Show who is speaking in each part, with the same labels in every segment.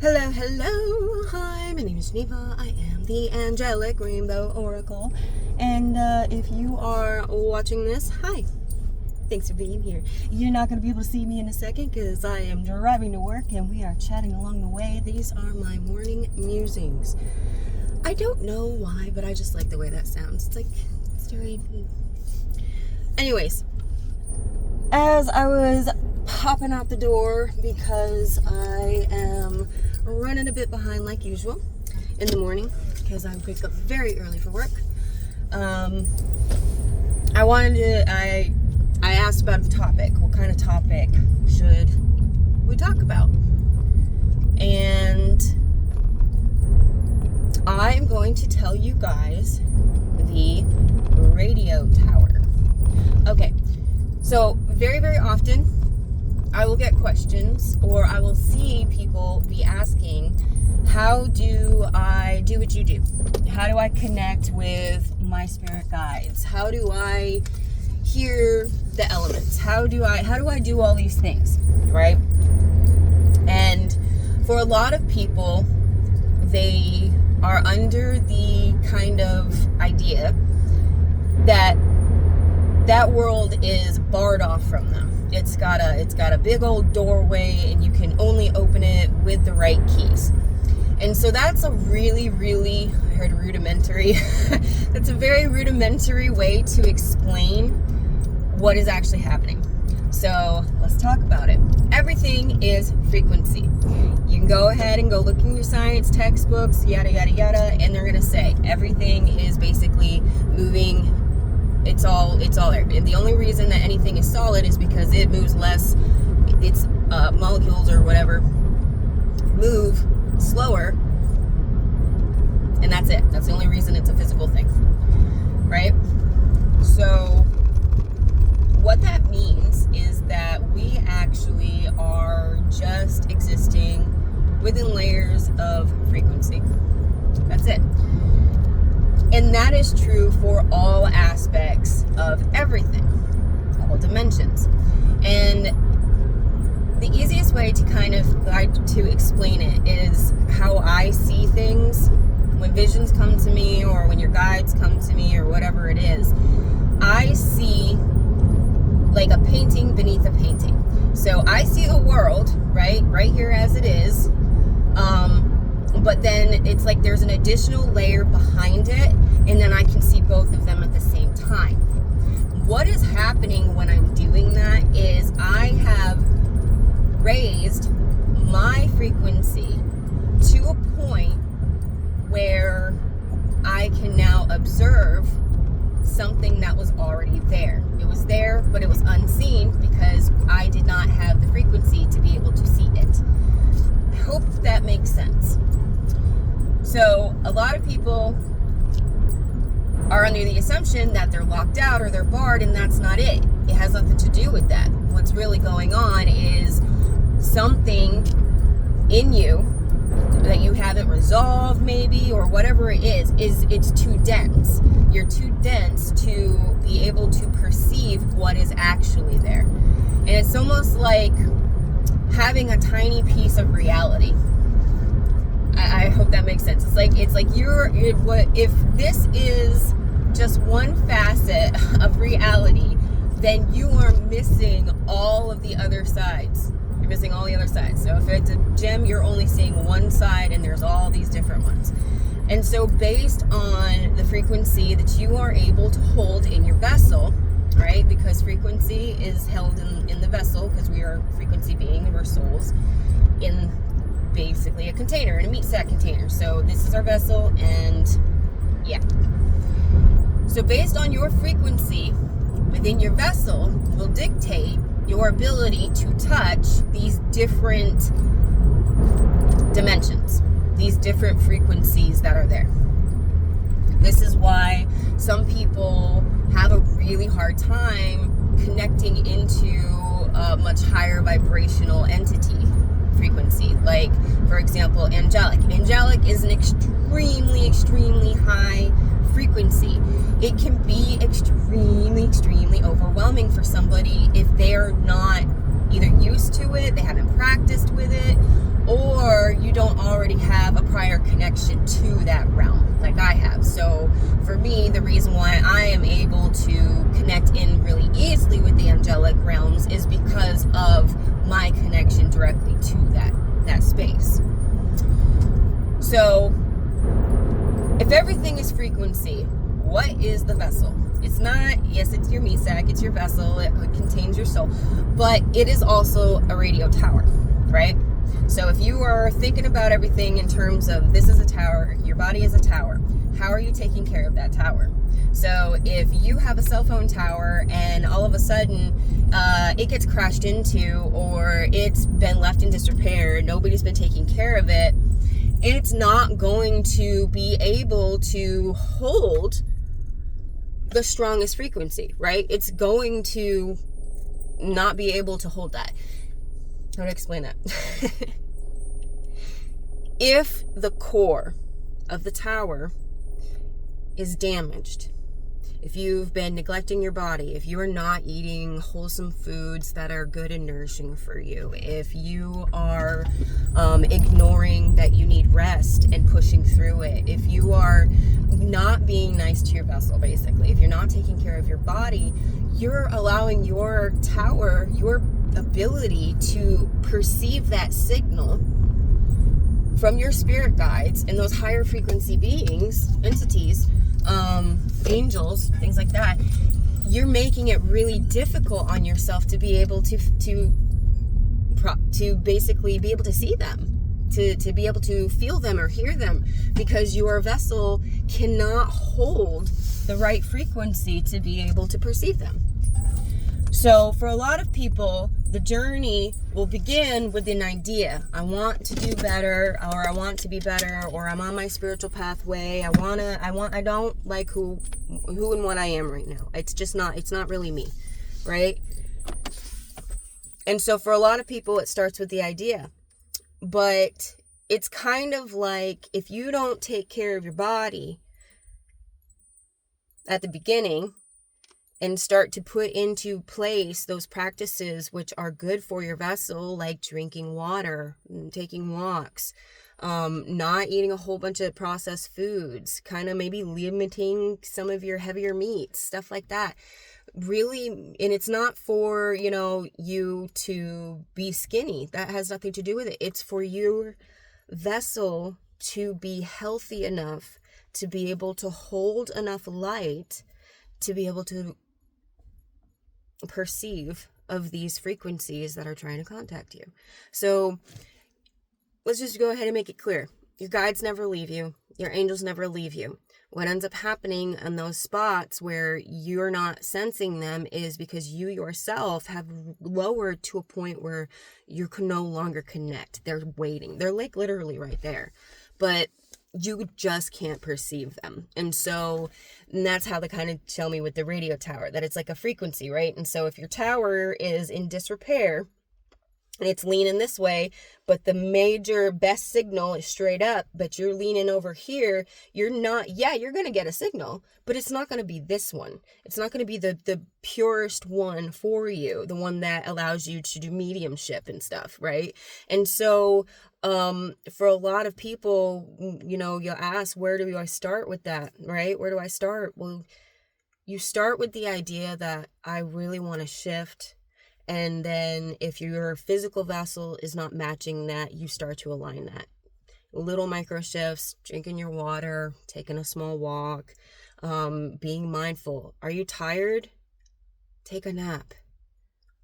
Speaker 1: Hello, hello. Hi, my name is Geneva. I am the Angelic Rainbow Oracle. And if you are watching this, hi. Thanks for being here. You're not going to be able to see me in a second because I am driving to work and we are chatting along the way. These are my morning musings. I don't know why, but I just like the way that sounds. It's very... Anyways, as I was popping out the door because I am running a bit behind like usual in the morning because I wake up very early for work. I asked about a topic. What kind of topic should we talk about? And I am going to tell you guys the radio tower. Okay, so very, very often I will get questions or I will see people be asking, how do I do what you do? How do I connect with my spirit guides? How do I hear the elements? How do I do all these things, right? And for a lot of people, they are under the kind of idea that world is barred off from them. It's got a big old doorway and you can only open it with the right keys. And so that's a really, really, I heard rudimentary, that's a very rudimentary way to explain what is actually happening. So let's talk about it. Everything is frequency. You can go ahead and go look in your science textbooks, yada, yada, yada, and they're going to say everything is basically moving. It's all there. And the only reason that anything is solid is because it moves less. Its molecules or whatever move slower, and that's it. That's the only reason it's a physical thing, right? So what that means is that we actually are just existing within layers of frequency. That's it. And that is true for all aspects of everything, all dimensions. And the easiest way to explain it is how I see things. When visions come to me or when your guides come to me or whatever it is, I see like a painting beneath a painting. So I see the world, right here as it is. But then it's like there's an additional layer behind it, and then I can see both of them at the same time. What is happening when I'm doing that is I have raised my frequency to a point where I can now observe something that was already there. It was there, but it was unseen because I did not have the frequency to be able to see it. I hope that makes sense. So a lot of people are under the assumption that they're locked out or they're barred, and that's not it. It has nothing to do with that. What's really going on is something in you that you haven't resolved maybe, or whatever it is it's too dense. You're too dense to be able to perceive what is actually there. And it's almost like having a tiny piece of reality. I hope that makes sense. It's like if this is just one facet of reality, then you are missing all of the other sides. You're missing all the other sides. So if it's a gem, you're only seeing one side and there's all these different ones. And so based on the frequency that you are able to hold in your vessel, right? Because frequency is held in the vessel because we are frequency beings, we're souls in basically a container, in a meat sack container. So this is our vessel, and yeah. So based on your frequency within your vessel will dictate your ability to touch these different dimensions, these different frequencies that are there. This is why some people have a really hard time connecting into a much higher vibrational entity frequency. Like, for example, angelic. Angelic is an extremely, extremely high frequency. It can be extremely, extremely overwhelming for somebody if they're not either used to it, they haven't practiced with it, or you don't higher connection to that realm like I have. So for me, the reason why I am able to connect in really easily with the angelic realms is because of my connection directly to that space. So if everything is frequency, what is the vessel? It's not, yes, it's your meat sack, it's your vessel, it contains your soul, but it is also a radio tower, right? So if you are thinking about everything in terms of this is a tower, your body is a tower, how are you taking care of that tower? So if you have a cell phone tower and all of a sudden it gets crashed into, or it's been left in disrepair, nobody's been taking care of it, it's not going to be able to hold the strongest frequency, right? It's going to not be able to hold that. How to explain that? If the core of the tower is damaged, if you've been neglecting your body, if you are not eating wholesome foods that are good and nourishing for you, if you are ignoring that you need rest and pushing through it, if you are not being nice to your vessel, basically, if you're not taking care of your body, you're allowing your tower, your ability to perceive that signal from your spirit guides and those higher frequency beings, entities, angels, things like that, you're making it really difficult on yourself to be able to basically be able to see them, to be able to feel them or hear them, because your vessel cannot hold the right frequency to be able to perceive them. So for a lot of people, the journey will begin with an idea. I want to do better, or I want to be better, or I'm on my spiritual pathway. I don't like who and what I am right now. It's not really me, right? And so for a lot of people, it starts with the idea. But it's kind of like, if you don't take care of your body at the beginning, and start to put into place those practices which are good for your vessel, like drinking water, taking walks, not eating a whole bunch of processed foods, kind of maybe limiting some of your heavier meats, stuff like that. Really, and it's not for, you to be skinny. That has nothing to do with it. It's for your vessel to be healthy enough to be able to hold enough light to be able to perceive of these frequencies that are trying to contact you. So let's just go ahead and make it clear. Your guides never leave you. Your angels never leave you. What ends up happening in those spots where you're not sensing them is because you yourself have lowered to a point where you can no longer connect. They're waiting. They're like literally right there. But you just can't perceive them. And that's how they kind of tell me with the radio tower, that it's like a frequency, right? And so if your tower is in disrepair and it's leaning this way, but the major best signal is straight up, but you're leaning over here, you're going to get a signal, but it's not going to be this one. It's not going to be the purest one for you, the one that allows you to do mediumship and stuff, right? And so for a lot of people, you'll ask, where do I start with that, right? Where do I start? Well, you start with the idea that I really want to shift. And then if your physical vessel is not matching that, you start to align that. Little micro shifts, drinking your water, taking a small walk, being mindful. Are you tired? Take a nap.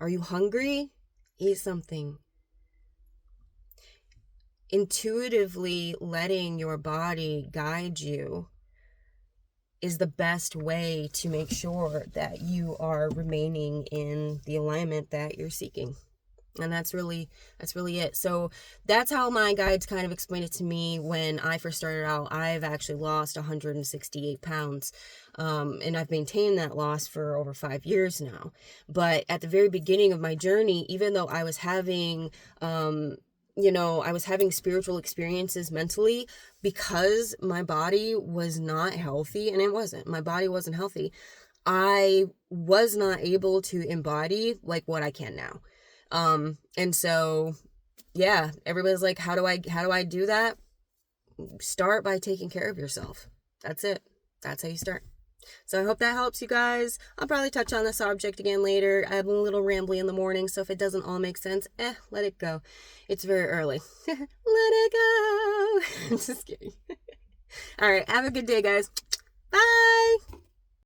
Speaker 1: Are you hungry? Eat something. Intuitively letting your body guide you is the best way to make sure that you are remaining in the alignment that you're seeking. And that's really it. So that's how my guides kind of explained it to me when I first started out. I've actually lost 168 pounds. And I've maintained that loss for over 5 years now. But at the very beginning of my journey, even though I was having, I was having spiritual experiences mentally, because my body was not healthy, and it wasn't. My body wasn't healthy. I was not able to embody like what I can now. And so, yeah, everybody's like, how do I do that? start by taking care of yourself. That's it. That's how you start. So I hope that helps you guys. I'll probably touch on the subject again later. I'm a little rambly in the morning, so if it doesn't all make sense, let it go. It's very early. Let it go. I'm just kidding. All right, have a good day, guys. Bye.